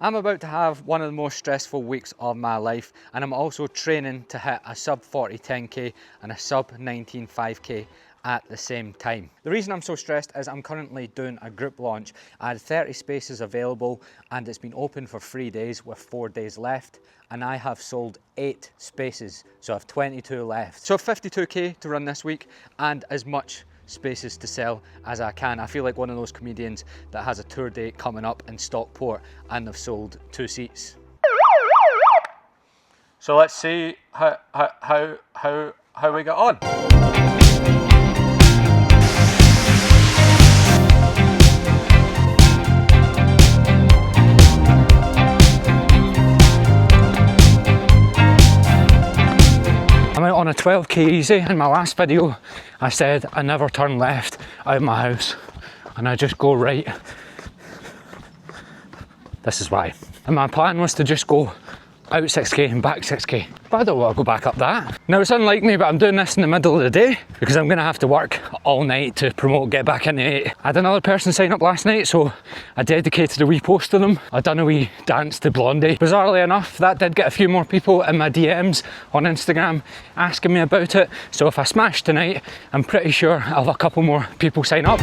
I'm about to have one of the most stressful weeks of my life, and I'm also training to hit a sub 40 10k and a sub 19 5k at the same time. The reason I'm so stressed is I'm currently doing a group launch. I had 30 spaces available and it's been open for 3 days with 4 days left, and I have sold 8 spaces, so I have 22 left. So 52k to run this week and as much spaces to sell as I can. I feel like one of those comedians that has a tour date coming up in Stockport and they've sold 2 seats. So let's see how we get on. I'm out on a 12k easy. In my last video I said I never turn left out of my house and I just go right. This is why. And my plan was to just go out 6k and back 6k, but I don't want to go back up that. Now it's unlike me, but I'm doing this in the middle of the day because I'm going to have to work all night to promote Get Back Into 8. I had another person sign up last night, so I dedicated a wee post to them. I done a wee dance to Blondie. Bizarrely enough, that did get a few more people in my DMs on Instagram asking me about it, so if I smash tonight, I'm pretty sure I'll have a couple more people sign up.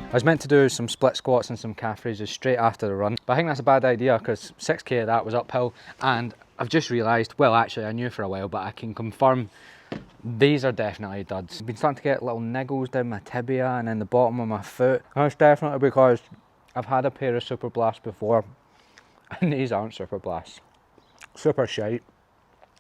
I was meant to do some split squats and some calf raises straight after the run, but I think that's a bad idea because 6k of that was uphill, and I've just realised, well actually I knew for a while, but I can confirm these are definitely duds. I've been starting to get little niggles down my tibia and in the bottom of my foot. That's definitely because I've had a pair of Super Blasts before and these aren't Super Blasts. Super shite,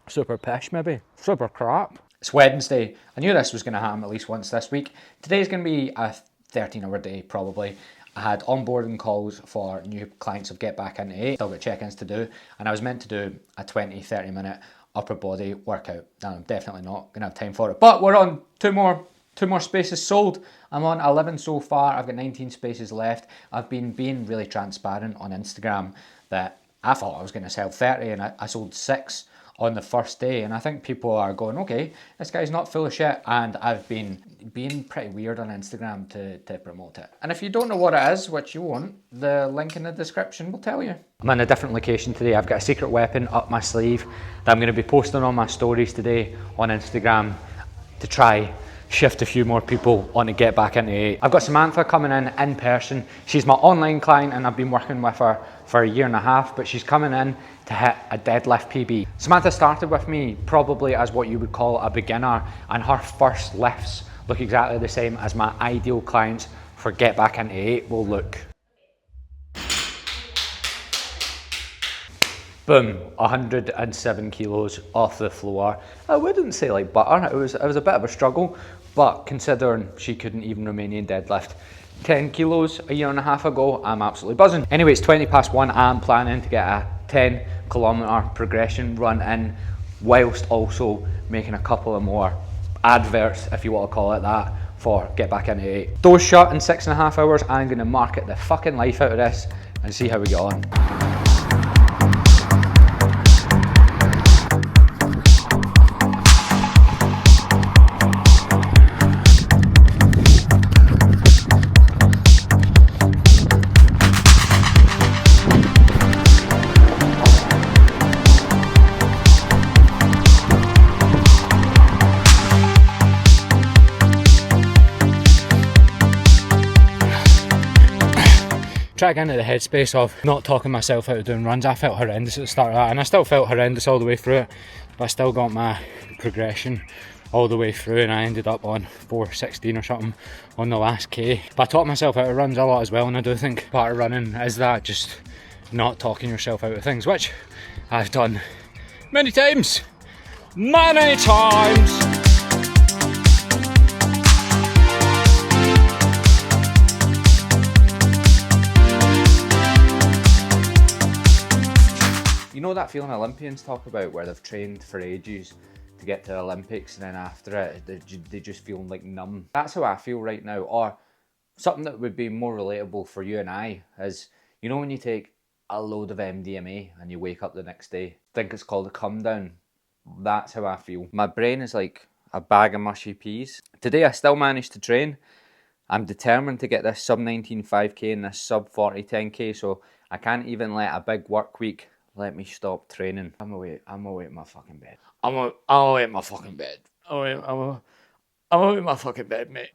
super pish maybe, super crap. It's Wednesday. I knew this was going to happen at least once this week. Today's going to be a 13-hour day probably. I had onboarding calls for new clients of Get Back Into 8, still got check-ins to do, and I was meant to do a 20-30 minute upper body workout. Now I'm definitely not gonna have time for it, but we're on two more spaces sold. I'm on 11 so far. I've got 19 spaces left. I've been being really transparent on Instagram that I thought I was gonna sell 30 and I sold 6 on the first day, and I think people are going, okay, this guy's not full of shit, and I've been being pretty weird on Instagram to promote it. And if you don't know what it is, which you won't, the link in the description will tell you. I'm in a different location today. I've got a secret weapon up my sleeve that I'm going to be posting on my stories today on Instagram to try shift a few more people on to Get Back Into 8. I've got Samantha coming in person. She's my online client and I've been working with her for a year and a half, but she's coming in to hit a deadlift PB. Samantha started with me probably as what you would call a beginner, and her first lifts look exactly the same as my ideal clients for Get Back Into 8 will look. Boom, 107 kilos off the floor. I wouldn't say like butter, it was a bit of a struggle, but considering she couldn't even Romanian deadlift 10 kilos a year and a half ago, I'm absolutely buzzing. Anyway, it's 20 past 1, I'm planning to get a 10-kilometre progression run in, whilst also making a couple of more adverts, if you want to call it that, for Get Back Into 8. Doors shut in 6.5 hours, I'm going to market the fucking life out of this and see how we get on. Try to get into the headspace of not talking myself out of doing runs. I felt horrendous at the start of that, and I still felt horrendous all the way through it, but I still got my progression all the way through, and I ended up on 4:16 or something on the last K. But I taught myself out of runs a lot as well, and I do think part of running is that, just not talking yourself out of things, which I've done many times. Many times! You know that feeling Olympians talk about where they've trained for ages to get to the Olympics and then after it they just feel like numb? That's how I feel right now. Or something that would be more relatable for you and I is, you know when you take a load of MDMA and you wake up the next day, I think it's called a come down. That's how I feel. My brain is like a bag of mushy peas. Today I still managed to train. I'm determined to get this sub 19 5k and this sub 40 10k, so I can't even let a big work week let me stop training. I'm away in my fucking bed. I'm away in my fucking bed. I'm away in my fucking bed, mate.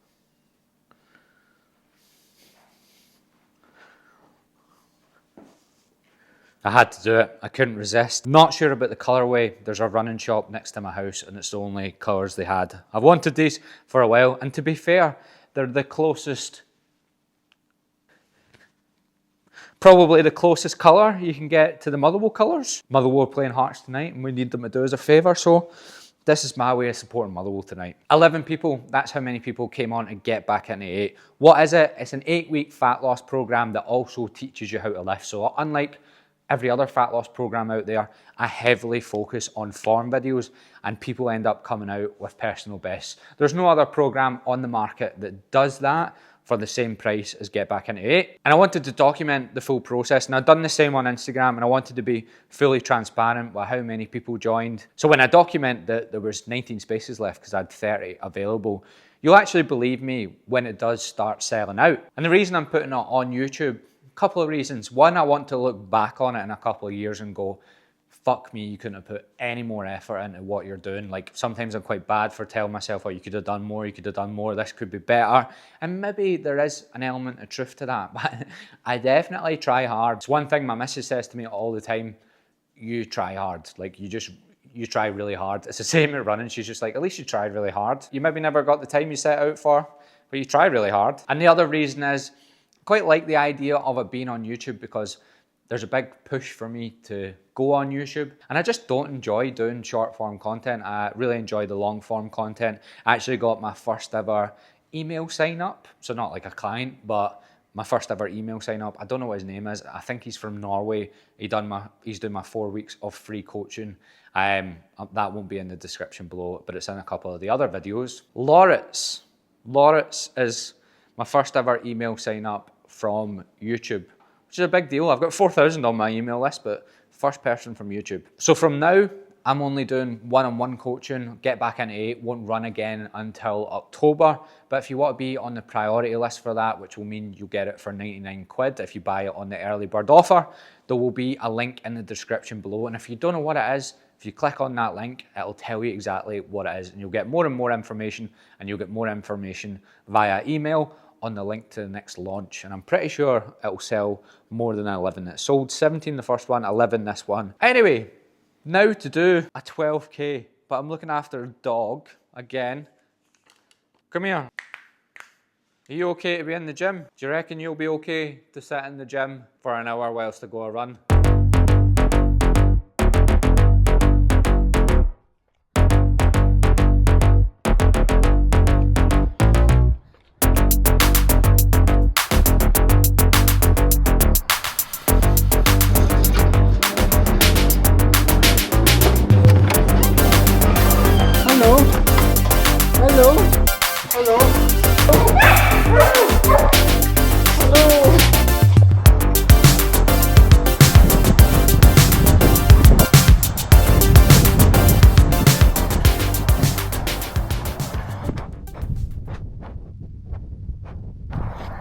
I had to do it. I couldn't resist. Not sure about the colourway. There's a running shop next to my house and it's the only colours they had. I've wanted these for a while, and to be fair, they're the closest, probably the closest colour you can get to the Motherwell colours. Motherwell are playing Hearts tonight and we need them to do us a favour, so this is my way of supporting Motherwell tonight. 11 people, that's how many people came on to Get Back Into 8. What is it? It's an 8-week fat loss programme that also teaches you how to lift. So unlike every other fat loss program out there, I heavily focus on form videos and people end up coming out with personal bests. There's no other program on the market that does that for the same price as Get Back Into 8. And I wanted to document the full process, and I've done the same on Instagram, and I wanted to be fully transparent with how many people joined. So when I document that there was 19 spaces left because I had 30 available, you'll actually believe me when it does start selling out. And the reason I'm putting it on YouTube, couple of reasons. One, I want to look back on it in a couple of years and go, fuck me, you couldn't have put any more effort into what you're doing. Like, sometimes I'm quite bad for telling myself, oh, you could have done more, this could be better. And maybe there is an element of truth to that, but I definitely try hard. It's one thing my missus says to me all the time, you try hard. Like, you try really hard. It's the same at running. She's just like, at least you tried really hard. You maybe never got the time you set out for, but you tried really hard. And the other reason is, quite like the idea of it being on YouTube because there's a big push for me to go on YouTube, and I just don't enjoy doing short form content. I really enjoy the long form content. I actually got my first ever email sign up, so not like a client, but my first ever email sign up. I don't know what his name is. I think he's from Norway. He's doing my 4 weeks of free coaching. That won't be in the description below, but it's in a couple of the other videos. Loritz is my first ever email sign up from YouTube, which is a big deal. I've got 4,000 on my email list, but first person from YouTube. So from now, I'm only doing one-on-one coaching. Get Back Into 8 won't run again until October. But if you want to be on the priority list for that, which will mean you'll get it for 99 quid if you buy it on the early bird offer, there will be a link in the description below. And if you don't know what it is, if you click on that link, it'll tell you exactly what it is, and you'll get more and more information, and you'll get more information via email on the link to the next launch. And I'm pretty sure it'll sell more than 11. It sold 17 the first one, 11 this one. Anyway, now to do a 12k, but I'm looking after a dog again. Come here. Are you okay to be in the gym? Do you reckon you'll be okay to sit in the gym for an hour whilst I go a run?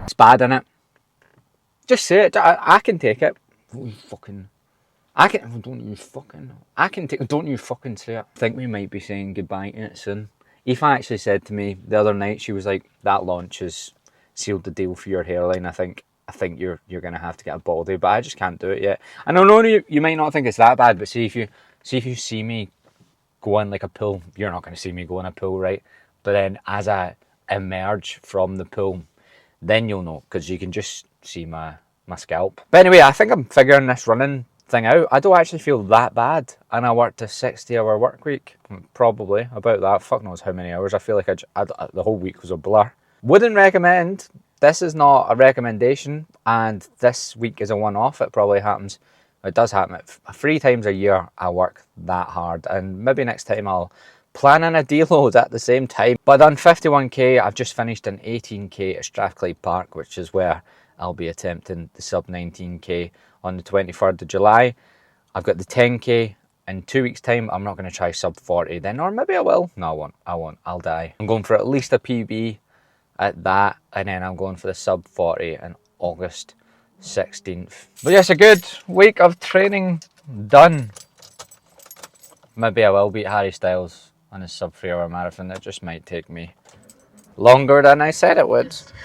It's bad, innit? Just say it. I can take it. Don't you fucking say it. I think we might be saying goodbye to it soon. Aoife actually said to me the other night, she was like, that launch has sealed the deal for your hairline. I think you're gonna have to get a baldy, but I just can't do it yet. And I know you might not think it's that bad, but see if you see me go in like a pool, you're not gonna see me go in a pool, right? But then as I emerge from the pool, then you'll know, because you can just see my scalp. But anyway, I think I'm figuring this running thing out. I don't actually feel that bad, and I worked a 60-hour work week, probably about that. Fuck knows how many hours. I feel like the whole week was a blur. Wouldn't recommend. This is not a recommendation, and this week is a one-off. It probably happens. It does happen. 3 times a year I work that hard, and maybe next time I'll plan in a deload at the same time. But I've done 51k. I've just finished an 18k at Strathclyde Park, which is where I'll be attempting the sub 19k on the 23rd of July. I've got the 10k in 2 weeks' time, I'm not going to try sub 40 then, or maybe I will. No, I won't. I'll die. I'm going for at least a PB at that, and then I'm going for the sub 40 in August 16th. But yes, a good week of training done. Maybe I will beat Harry Styles on his sub 3 hour marathon. It just might take me longer than I said it would.